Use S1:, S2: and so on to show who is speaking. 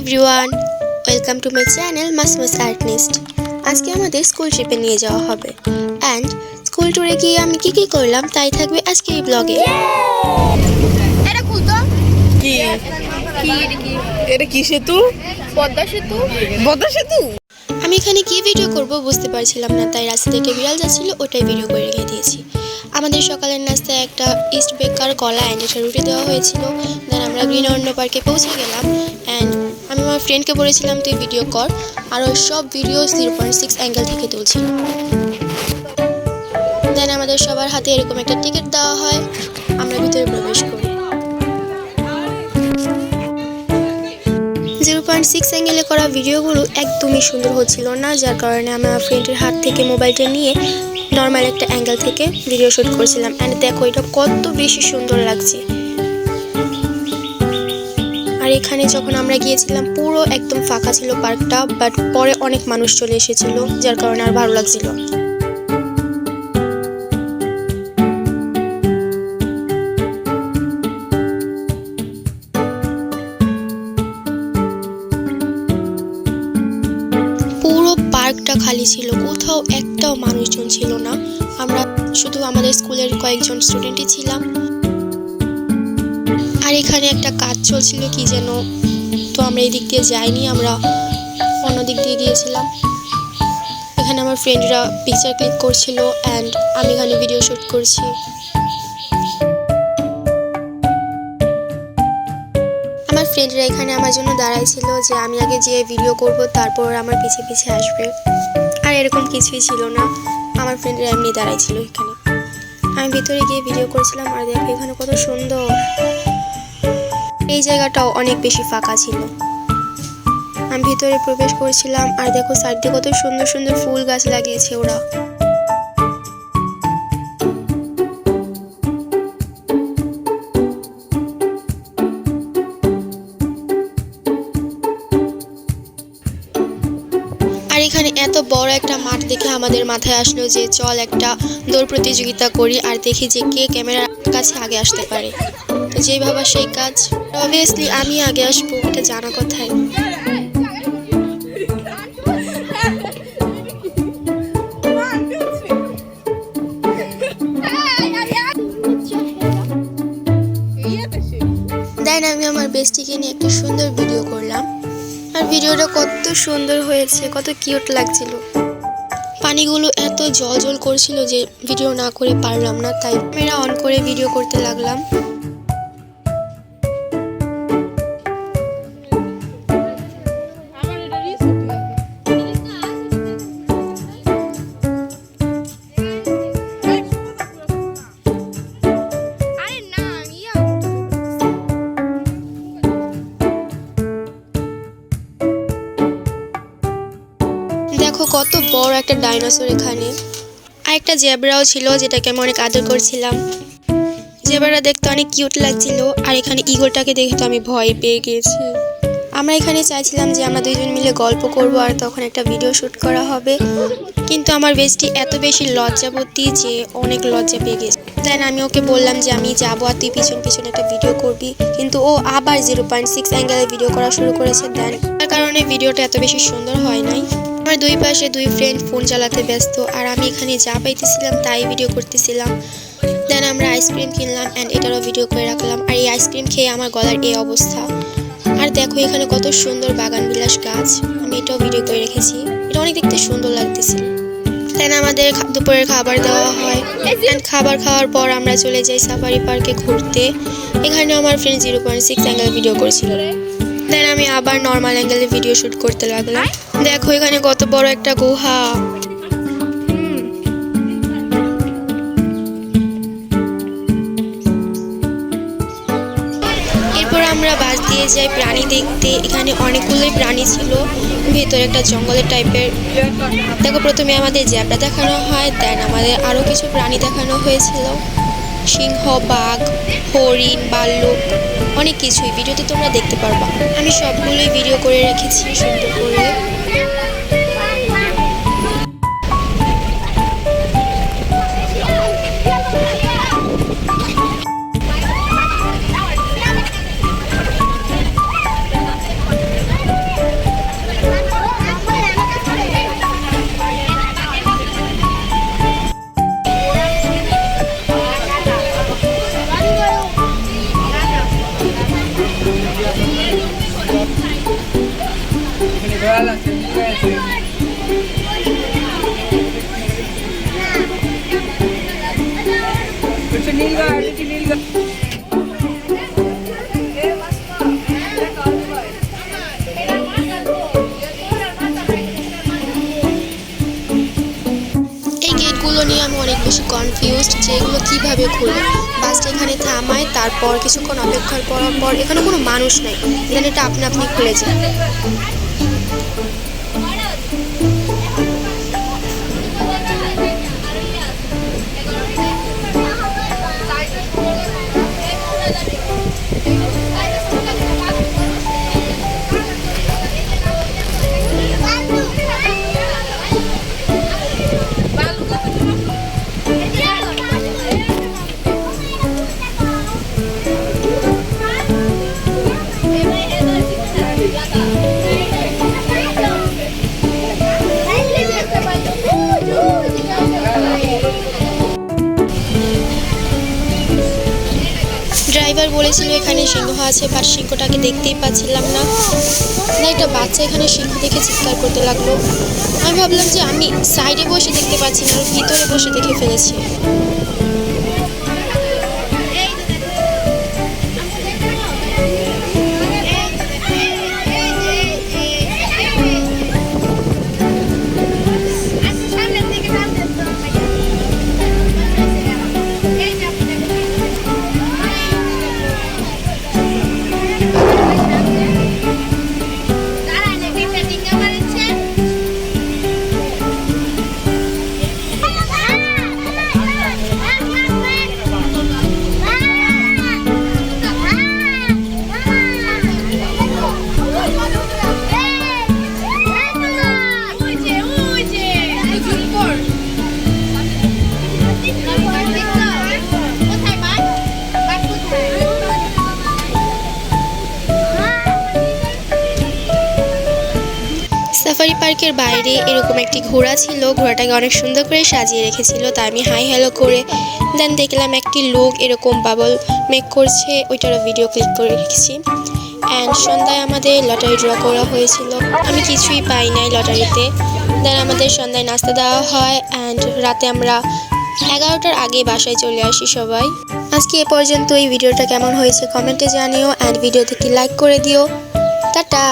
S1: Everyone, welcome to my channel মাসমাস আর্টনিস্ট। আজকে আমাদের স্কুল ট্রিপে নিয়ে যাওয়া হবে অ্যান্ড স্কুল ট্যুরে গিয়ে আমি কি করলাম তাই থাকবে আজকে এই ব্লগে।
S2: এটা খুলতো
S3: কি এটা কি সেতু?
S2: পদ্মা সেতু।
S3: পদ্মা সেতু।
S1: আমি এখানে কি ভিডিও করব বুঝতে পারছিলাম না, তাই রাস্তা থেকে বিড়াল যাচ্ছিল ওটাই ভিডিও করে রেখে দিয়েছি। আমাদের সকালের নাস্তায় একটা ইস্ট বেকার কলা অ্যান্ড একটা রুটি দেওয়া হয়েছিল। দেন আমরা গ্রিন অরণ্য পার্কে পৌঁছে গেলাম অ্যান্ড আমি আমার ফ্রেন্ডকে বলেছিলাম তুই ভিডিও কর, আর ওই সব ভিডিও 0.6 অ্যাঙ্গেল থেকে তুলছিল। দেন আমাদের সবার হাতে এরকম একটা টিকিট দেওয়া হয়, আমরা ভিতরে প্রবেশ করি। 0.6 অ্যাঙ্গেলে করা ভিডিওগুলো একদমই সুন্দর হচ্ছিল না, যার কারণে আমি আমার ফ্রেন্ডের হাত থেকে মোবাইলটা নিয়ে নর্মাল একটা অ্যাঙ্গেল থেকে ভিডিও শ্যুট করছিলাম। অ্যান্ড দেখো এটা কত বেশি সুন্দর লাগছে। আর এখানে যখন আমরা গিয়েছিলাম পুরো একদম ফাঁকা ছিল পার্কটা, বাট পরে অনেক মানুষ চলে এসেছিল, যার কারণে আর ভালো লাগছিল। পার্কটা খালি ছিল, কোথাও একটাও মানুষজন ছিল না। আমরা শুধু আমাদের স্কুলের কয়েকজন স্টুডেন্টই ছিলাম। আর এখানে একটা কাজ চলছিল কি যেন, তো আমরা এই দিক দিয়ে যাইনি, আমরা অন্য দিক দিয়ে গিয়েছিলাম। এখানে আমার ফ্রেন্ডরা পিকচার ক্লিক করছিল অ্যান্ড আমি এখানে ভিডিও শ্যুট করছি। আমার ফ্রেন্ডরা এখানে আমার জন্য দাঁড়াইছিল যে আমি আগে যে ভিডিও করব তারপর আমার পিছে পিছে আসবে, আর এরকম কিছুই ছিল না। আমার ফ্রেন্ডরা এমনি দাঁড়াইছিল এখানে, আমি ভিতরে গিয়ে ভিডিও করছিলাম। আর দেখো এখানে কত সুন্দর, এই জায়গাটাও অনেক বেশি ফাঁকা ছিল। আমি ভিতরে প্রবেশ করছিলাম আর দেখো সাইড দিয়ে কত সুন্দর সুন্দর ফুল গাছ লাগিয়েছে ওরা। আর এখানে এত বড় একটা মাঠ দেখে আমাদের মাথায় আসলো যে চল একটা দৌড় প্রতিযোগিতা করি আর দেখি যে কে ক্যামেরার কাছে আগে আসতে পারে। তো যেই ভাবা সেই কাজ, অবভিয়াসলি আমি আগে আসবো, এটা জানা কথাই। দেন আমি আমার বেস্টিকে নিয়ে একটা সুন্দর ভিডিও করলাম, আর ভিডিওটা কত সুন্দর হয়েছে, কত কিউট লাগছিল। পানিগুলো এত জল জল করছিল যে ভিডিও না করে পারলাম না, তাই ক্যামেরা অন করে ভিডিও করতে লাগলাম। দেখো কত বড় একটা ডাইনোসর এখানে, আর একটা জেব্রাও ছিল যেটাকে আমি অনেক আদর করছিলাম। জেব্রাটা দেখতে অনেক কিউট লাগছিল। আর এখানে ঈগলটাকে দেখে তো আমি ভয় পেয়ে গিয়েছি। আমরা এখানে চাইছিলাম যে আমরা দুইজন মিলে গল্প করব আর তখন একটা ভিডিও শ্যুট করা হবে, কিন্তু আমার বেস্টি এত বেশি লজ্জাবতী যে অনেক লজ্জা পেয়ে গেছে। দেন আমি ওকে বললাম যে আমি যাবো আর তুই পিছন পিছনে একটা ভিডিও করবি, কিন্তু ও আবার 0.6 অ্যাঙ্গেলে ভিডিও করা শুরু করেছে। দেন তার কারণে ভিডিওটা এত বেশি সুন্দর হয় নাই। আমার দুই পাশে দুই ফ্রেন্ড ফোন চালাতে ব্যস্ত, আর আমি এখানে যা পাইতেছিলাম তাই ভিডিও করতেছিলাম। দেন আমরা আইসক্রিম কিনলাম অ্যান্ড এটারও ভিডিও করে রাখলাম। আর এই আইসক্রিম খেয়ে আমার গলার এই অবস্থা। আর দেখো এখানে কত সুন্দর বাগান বিলাস গাছ, আমি এটাও ভিডিও করে রেখেছি, এটা অনেক দেখতে সুন্দর লাগতেছিল। দেন আমাদের দুপুরের খাবার দেওয়া হয় অ্যান্ড খাবার খাওয়ার পর আমরা চলে যাই সাফারি পার্কে ঘুরতে। এখানে আমার ফ্রেন্ড 0.6 অ্যাঙ্গেল ভিডিও করেছিল। দেন আমি আবার নর্মাল অ্যাঙ্গেলে ভিডিও শ্যুট করতে লাগলাম। দেখো এখানে কত বড় একটা গুহা। এরপর আমরা বাস দিয়ে যাই প্রাণী দেখতে। এখানে অনেকগুলোই প্রাণী ছিল, ভেতরে একটা জঙ্গলের টাইপের। দেখো প্রথমে আমাদের জেব্রা দেখানো হয়, দেন আমাদের আরও কিছু প্রাণী দেখানো হয়েছিল, সিংহ, বাঘ, হরিণ, ভাল্লুক, অনেক কিছুই ভিডিওতে তোমরা দেখতে পারবা। আমি সবগুলোই ভিডিও করে রেখেছি সুন্দর করে। এই গেটগুলো নিয়ে আমি অনেক বেশি কনফিউজড যে এগুলো কীভাবে খুলে। বাসটা এখানে থামায়, তারপর কিছুক্ষণ অপেক্ষার পর এখানে কোনো মানুষ নাই, এখানে এটা আপনি আপনি খুলে যায়। ড্রাইভার বলেছিল এখানে সিংহ আছে, বাট সিংহটাকে দেখতেই পাচ্ছিলাম না। একটা বাচ্চা এখানে সিংহ দেখে চিৎকার করতে লাগলো। আমি ভাবলাম যে আমি সাইডে বসে দেখতে পাচ্ছি না, ভিতরে বসে দেখে ফেলেছি। সাফারি পার্কের বাইরে এরকম একটি ঘোড়া ছিল, ঘোড়াটাকে অনেক সুন্দর করে সাজিয়ে রেখেছিল। তাই আমি হাই হ্যালো করে দেন দেখলাম একটি লোক এরকম বাবল মেক করছে, ওইটারও ভিডিও ক্লিক করে রেখেছি। অ্যান্ড সন্ধ্যায় আমাদের লটারি ড্র করা হয়েছিল, আমি কিছুই পাই নাই লটারিতে। দেন আমাদের সন্ধ্যায় নাস্তা দেওয়া হয়, অ্যান্ড রাতে আমরা 11টার আগে বাসায় চলে আসি সবাই। আজকে এ পর্যন্ত। এই ভিডিওটা কেমন হয়েছে কমেন্টে জানিও, অ্যান্ড ভিডিওতে একটি লাইক করে দিও। টাটা।